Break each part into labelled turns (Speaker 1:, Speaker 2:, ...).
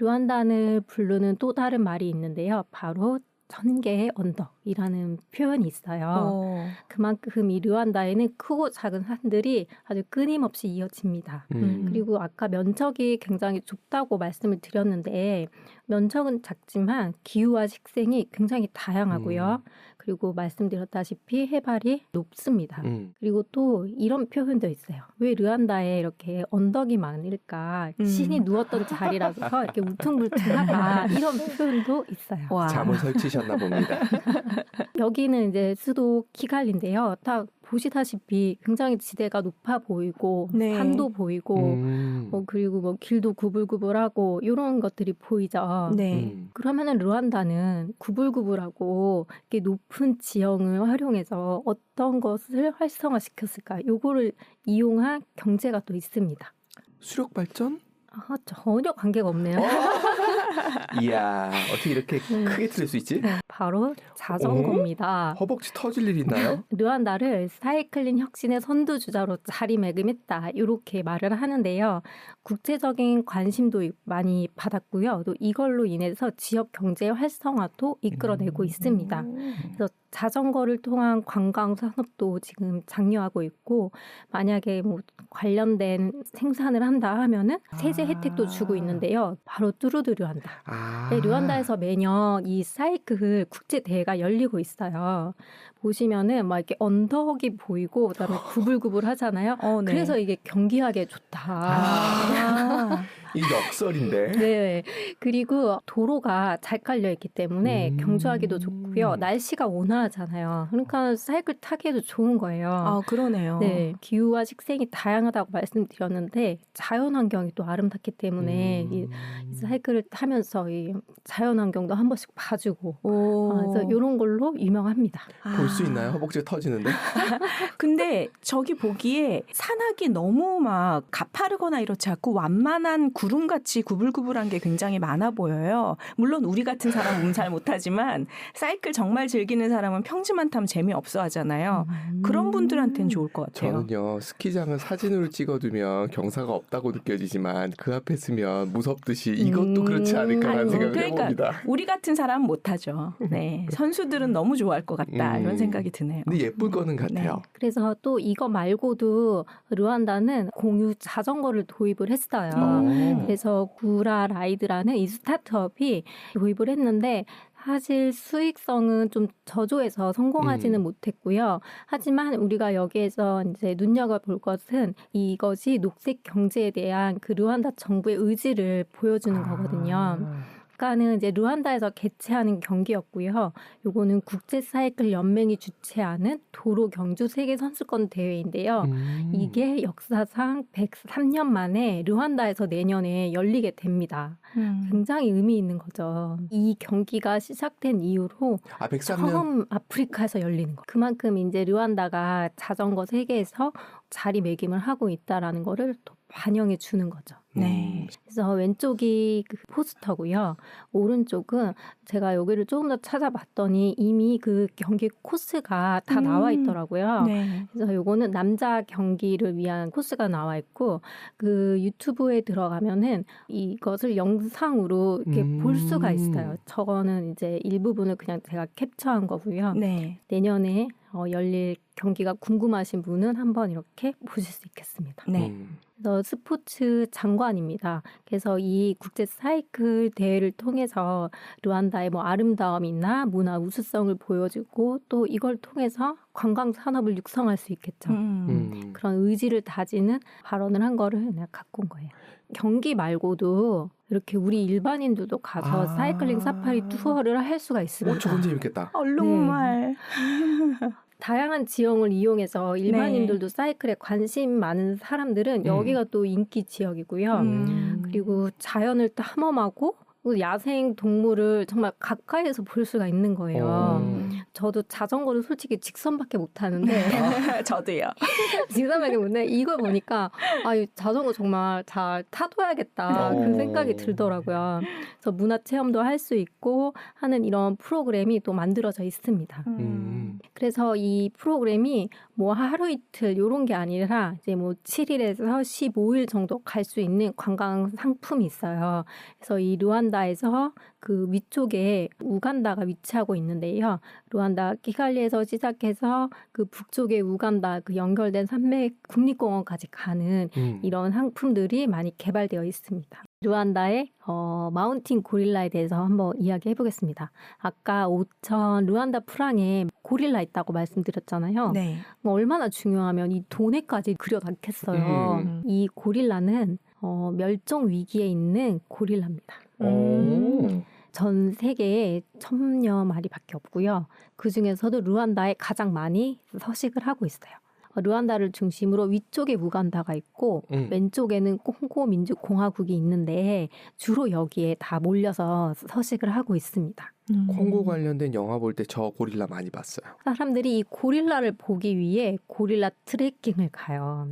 Speaker 1: 르완다를 부르는 또 다른 말이 있는데요. 바로 천개의 언덕이라는 표현이 있어요. 그만큼 이 르완다에는 크고 작은 산들이 아주 끊임없이 이어집니다. 그리고 아까 면적이 굉장히 좁다고 말씀을 드렸는데 면적은 작지만 기후와 식생이 굉장히 다양하고요. 그리고 말씀드렸다시피 해발이 높습니다. 그리고 또 이런 표현도 있어요. 왜 르완다에 이렇게 언덕이 많을까? 신이 누웠던 자리라서 이렇게 울퉁불퉁하다. 이런 표현도 있어요.
Speaker 2: 와.
Speaker 3: 잠을 설치셨나 봅니다.
Speaker 1: 여기는 이제 수도 키갈리인데요. 딱 보시다시피 굉장히 지대가 높아 보이고
Speaker 2: 네.
Speaker 1: 산도 보이고 그리고 뭐 길도 구불구불하고 이런 것들이 보이죠.
Speaker 2: 네.
Speaker 1: 그러면은 르완다는 구불구불하고 이렇게 높은 지형을 활용해서 어떤 것을 활성화시켰을까? 요거를 이용한 경제가 또 있습니다.
Speaker 3: 수력 발전?
Speaker 1: 전혀 관계가 없네요.
Speaker 3: 이야, 어떻게 이렇게 크게 틀릴 수 있지?
Speaker 1: 바로 자전거입니다.
Speaker 3: 허벅지 터질 일 있나요?
Speaker 1: 르완다를 사이클링 혁신의 선두주자로 자리매김했다. 이렇게 말을 하는데요. 국제적인 관심도 많이 받았고요. 또 이걸로 인해서 지역 경제 활성화도 이끌어내고 있습니다. 그래서 자전거를 통한 관광 산업도 지금 장려하고 있고 만약에 뭐 관련된 생산을 한다 하면은 세제 혜택도 주고 있는데요. 바로 뚜르드 르완다. 네, 르완다에서 매년 이 사이클 국제 대회가 열리고 있어요. 보시면은 막 이렇게 언덕이 보이고 그다음에 구불구불 하잖아요.
Speaker 2: 네.
Speaker 1: 그래서 이게 경기하기에 좋다.
Speaker 3: 이 역설인데.
Speaker 1: 네. 그리고 도로가 잘 깔려 있기 때문에 경주하기도 좋고요. 날씨가 온화하잖아요. 그러니까 사이클 타기에도 좋은 거예요.
Speaker 2: 그러네요.
Speaker 1: 네. 기후와 식생이 다양하다고 말씀드렸는데 자연환경이 또 아름답기 때문에 이 사이클을 타면서 이 자연환경도 한 번씩 봐주고 그래서 이런 걸로 유명합니다.
Speaker 3: 볼 수 있나요? 허벅지가 터지는데?
Speaker 2: 근데 저기 보기에 산악이 너무 막 가파르거나 이렇지 않고 완만한 구름같이 구불구불한 게 굉장히 많아 보여요. 물론 우리 같은 사람은 잘 못하지만 사이클 정말 즐기는 사람은 평지만 타면 재미없어 하잖아요. 그런 분들한테는 좋을 것 같아요.
Speaker 3: 저는요. 스키장은 사진으로 찍어두면 경사가 없다고 느껴지지만 그 앞에 서면 무섭듯이 이것도 그렇지 않을까라는 생각을
Speaker 2: 그러니까
Speaker 3: 해봅니다.
Speaker 2: 우리 같은 사람은 못하죠. 네, 선수들은 너무 좋아할 것 같다 이런 생각이 드네요.
Speaker 3: 근데 예쁠 거는 같아요.
Speaker 2: 네.
Speaker 1: 그래서 또 이거 말고도 르완다는 공유 자전거를 도입을 했어요. 그래서 구라 라이드라는 이 스타트업이 도입을 했는데 사실 수익성은 좀 저조해서 성공하지는 못했고요. 하지만 우리가 여기에서 이제 눈여겨볼 것은 이것이 녹색 경제에 대한 그 르완다 정부의 의지를 보여주는 거거든요. 아까는 이제 르완다에서 개최하는 경기였고요. 요거는 국제 사이클 연맹이 주최하는 도로 경주 세계 선수권 대회인데요. 이게 역사상 103년 만에 르완다에서 내년에 열리게 됩니다. 굉장히 의미 있는 거죠. 이 경기가 시작된 이후로
Speaker 3: 103년?
Speaker 1: 처음 아프리카에서 열리는 거. 그만큼 이제 르완다가 자전거 세계에서 자리매김을 하고 있다라는 거를 또 반영해 주는 거죠.
Speaker 2: 네.
Speaker 1: 그래서 왼쪽이 그 포스터고요. 오른쪽은 제가 여기를 조금 더 찾아봤더니 이미 그 경기 코스가 다 나와 있더라고요.
Speaker 2: 네.
Speaker 1: 그래서 요거는 남자 경기를 위한 코스가 나와 있고 그 유튜브에 들어가면은 이것을 영상으로 이렇게 볼 수가 있어요. 저거는 이제 일부분을 그냥 제가 캡처한 거고요.
Speaker 2: 네.
Speaker 1: 내년에 열릴 경기가 궁금하신 분은 한번 이렇게 보실 수 있겠습니다.
Speaker 2: 네.
Speaker 1: 그래서 스포츠 장관입니다. 그래서 이 국제 사이클 대회를 통해서 르완다의 뭐 아름다움이나 문화 우수성을 보여주고 또 이걸 통해서 관광 산업을 육성할 수 있겠죠. 그런 의지를 다지는 발언을 한 거를 내가 갖고 온 거예요. 경기 말고도 이렇게 우리 일반인들도 가서 사이클링 사파리 투어를 할 수가 있습니다.
Speaker 3: 저건 재밌겠다.
Speaker 2: 얼룩말.
Speaker 1: 다양한 지형을 이용해서 일반인들도 사이클에 관심 많은 사람들은 여기가 또 인기 지역이고요. 그리고 자연을 탐험하고 야생 동물을 정말 가까이에서 볼 수가 있는 거예요. 저도 자전거를 솔직히 직선밖에 못 타는데
Speaker 2: 저도요.
Speaker 1: 직선밖에 못 타는데 이걸 보니까 이 자전거 정말 잘 타둬야겠다 그 생각이 들더라고요. 그래서 문화 체험도 할 수 있고 하는 이런 프로그램이 또 만들어져 있습니다. 그래서 이 프로그램이 뭐 하루 이틀 요런 게 아니라 이제 뭐 7일에서 15일 정도 갈 수 있는 관광 상품이 있어요. 그래서 이 르완다에서 그 위쪽에 우간다가 위치하고 있는데요. 르완다 키갈리에서 시작해서 그 북쪽에 우간다 그 연결된 산맥 국립공원까지 가는 이런 상품들이 많이 개발되어 있습니다. 르완다의 마운틴 고릴라에 대해서 한번 이야기해 보겠습니다. 아까 오천 르완다 프랑에 고릴라 있다고 말씀드렸잖아요.
Speaker 2: 네.
Speaker 1: 얼마나 중요하면 이 도네까지 그려놨겠어요. 이 고릴라는 멸종 위기에 있는 고릴라입니다. 전 세계에 1000여 마리밖에 없고요. 그중에서도 르완다에 가장 많이 서식을 하고 있어요. 르완다를 중심으로 위쪽에 우간다가 있고 왼쪽에는 콩고 민주공화국이 있는데 주로 여기에 다 몰려서 서식을 하고 있습니다.
Speaker 3: 콩고 관련된 영화 볼 때 저 고릴라 많이 봤어요.
Speaker 1: 사람들이 이 고릴라를 보기 위해 고릴라 트레킹을 가요.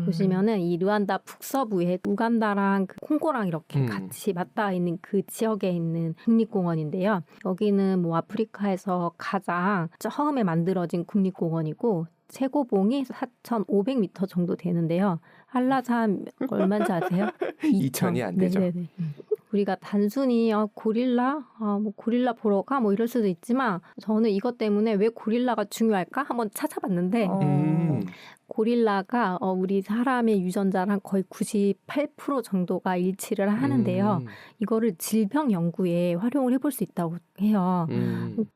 Speaker 1: 보시면은 이 르완다 북서부에 우간다랑 그 콩고랑 이렇게 같이 맞닿아 있는 그 지역에 있는 국립공원인데요. 여기는 뭐 아프리카에서 가장 처음에 만들어진 국립공원이고 최고봉이 4,500m 정도 되는데요. 한라산 얼마인지 아세요?
Speaker 3: 2,000이 안 되죠.
Speaker 1: 네네네. 우리가 단순히 고릴라, 뭐 고릴라 보러 가 뭐 이럴 수도 있지만 저는 이것 때문에 왜 고릴라가 중요할까 한번 찾아봤는데 고릴라가 우리 사람의 유전자랑 거의 98% 정도가 일치를 하는데요. 이거를 질병 연구에 활용을 해볼 수 있다고 해요.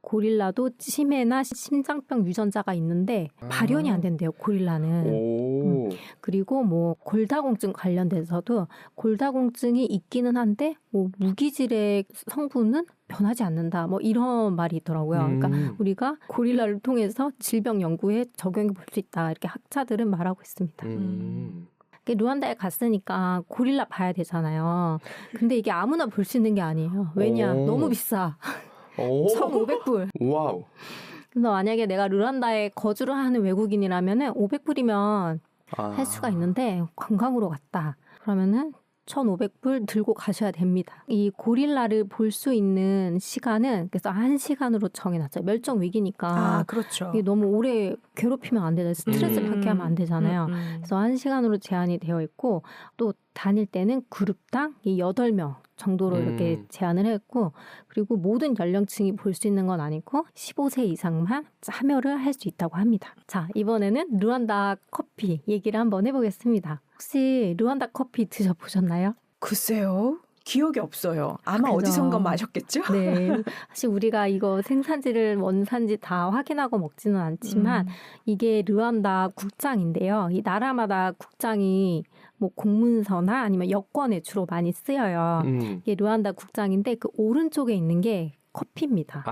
Speaker 1: 고릴라도 치매나 심장병 유전자가 있는데 발현이 안 된대요. 고릴라는. 그리고 뭐 골다공증 관련돼서도 골다공증이 있기는 한데 뭐 무기질의 성분은 변하지 않는다. 뭐 이런 말이 있더라고요. 그러니까 우리가 고릴라를 통해서 질병 연구에 적용해 볼 수 있다. 이렇게 학자들은 말하고 있습니다. 르완다에 갔으니까 고릴라 봐야 되잖아요. 근데 이게 아무나 볼 수 있는 게 아니에요. 왜냐? 너무 비싸. 1,500불.
Speaker 3: 와우.
Speaker 1: 그래서 만약에 내가 르완다에 거주를 하는 외국인이라면은 500불이면 할 수가 있는데 관광으로 갔다. 그러면은 1,500불 들고 가셔야 됩니다. 이 고릴라를 볼 수 있는 시간은 그래서 1시간으로 정해놨죠. 멸종 위기니까.
Speaker 2: 그렇죠.
Speaker 1: 이게 너무 오래 괴롭히면 안 되잖아요. 스트레스 받게 하면 안 되잖아요. 그래서 1시간으로 제한이 되어 있고 또 다닐 때는 그룹당 8명 정도로 이렇게 제한을 했고 그리고 모든 연령층이 볼 수 있는 건 아니고 15세 이상만 참여를 할 수 있다고 합니다. 자, 이번에는 르완다 커피 얘기를 한번 해보겠습니다. 혹시 르완다 커피 드셔보셨나요?
Speaker 2: 글쎄요. 기억이 없어요. 아마
Speaker 1: 그죠.
Speaker 2: 어디선가 마셨겠죠?
Speaker 1: 네. 사실 우리가 이거 생산지를 원산지 다 확인하고 먹지는 않지만 이게 르완다 국장인데요. 이 나라마다 국장이 뭐 공문서나 아니면 여권에 주로 많이 쓰여요. 이게 르완다 국장인데 그 오른쪽에 있는 게 커피입니다.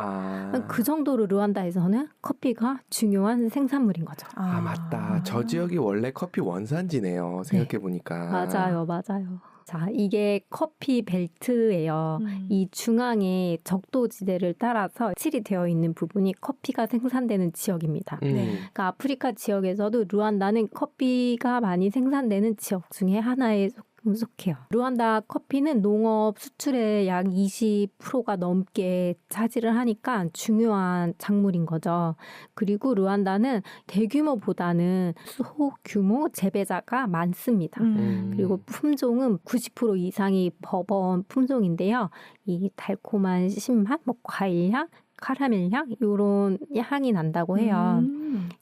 Speaker 1: 그 정도로 르완다에서는 커피가 중요한 생산물인 거죠.
Speaker 3: 맞다. 저 지역이 원래 커피 원산지네요. 생각해보니까.
Speaker 1: 맞아요. 자, 이게 커피 벨트예요. 이 중앙에 적도지대를 따라서 칠이 되어 있는 부분이 커피가 생산되는 지역입니다. 그러니까 아프리카 지역에서도 르완다는 커피가 많이 생산되는 지역 중에 하나에 속해요. 르완다 커피는 농업 수출의 약 20%가 넘게 차지를 하니까 중요한 작물인 거죠. 그리고 르완다는 대규모보다는 소규모 재배자가 많습니다. 그리고 품종은 90% 이상이 버번 품종인데요. 이 달콤한 신맛, 뭐 과일향, 카라멜향 이런 향이 난다고 해요.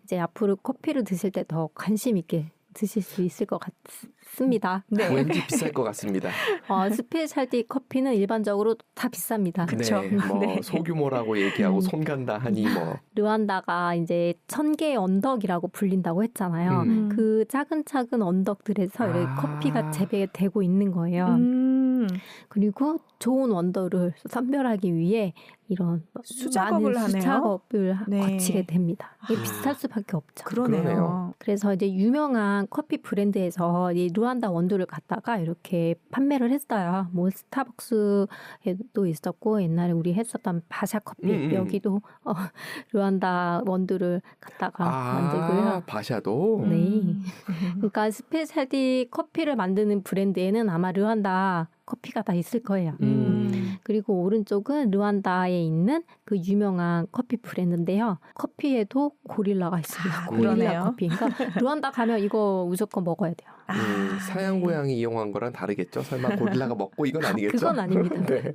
Speaker 1: 이제 앞으로 커피를 드실 때 더 관심 있게 드실 수 있을 것 같습니다.
Speaker 2: 네.
Speaker 3: 왠지 비쌀 것 같습니다.
Speaker 1: 스페셜티 커피는 일반적으로 다 비쌉니다.
Speaker 2: 그쵸.
Speaker 3: 네, 뭐
Speaker 2: 네.
Speaker 3: 소규모라고 얘기하고 손 간다 하니 뭐.
Speaker 1: 르완다가 이제 1000개의 언덕이라고 불린다고 했잖아요. 그 작은 언덕들에서 이렇게 커피가 재배되고 있는 거예요. 그리고 좋은 원더를 선별하기 위해 이런
Speaker 2: 수작업을
Speaker 1: 많은
Speaker 2: 하네요.
Speaker 1: 수작업을
Speaker 2: 네.
Speaker 1: 거치게 됩니다. 이게 비쌀 수밖에 없죠.
Speaker 2: 그러네요.
Speaker 1: 그래서 이제 유명한 커피 브랜드에서 이 르완다 원두를 갖다가 이렇게 판매를 했어요. 뭐 스타벅스에도 있었고 옛날에 우리 했었던 바샤 커피 여기도 르완다 원두를 갖다가 만들고요.
Speaker 3: 바샤도.
Speaker 1: 네. 그러니까 스페셜티 커피를 만드는 브랜드에는 아마 르완다 커피가 다 있을 거예요. 그리고 오른쪽은 르완다에 있는 그 유명한 커피 브랜드인데요. 커피에도 고릴라가 있습니다. 고릴라
Speaker 2: 그러네요.
Speaker 1: 커피. 그러니까 르완다 가면 이거 무조건 먹어야 돼요.
Speaker 3: 서양
Speaker 2: 네.
Speaker 3: 고양이 이용한 거랑 다르겠죠? 설마 고릴라가 먹고 이건 아니겠죠?
Speaker 1: 그건 아닙니다.
Speaker 3: 네.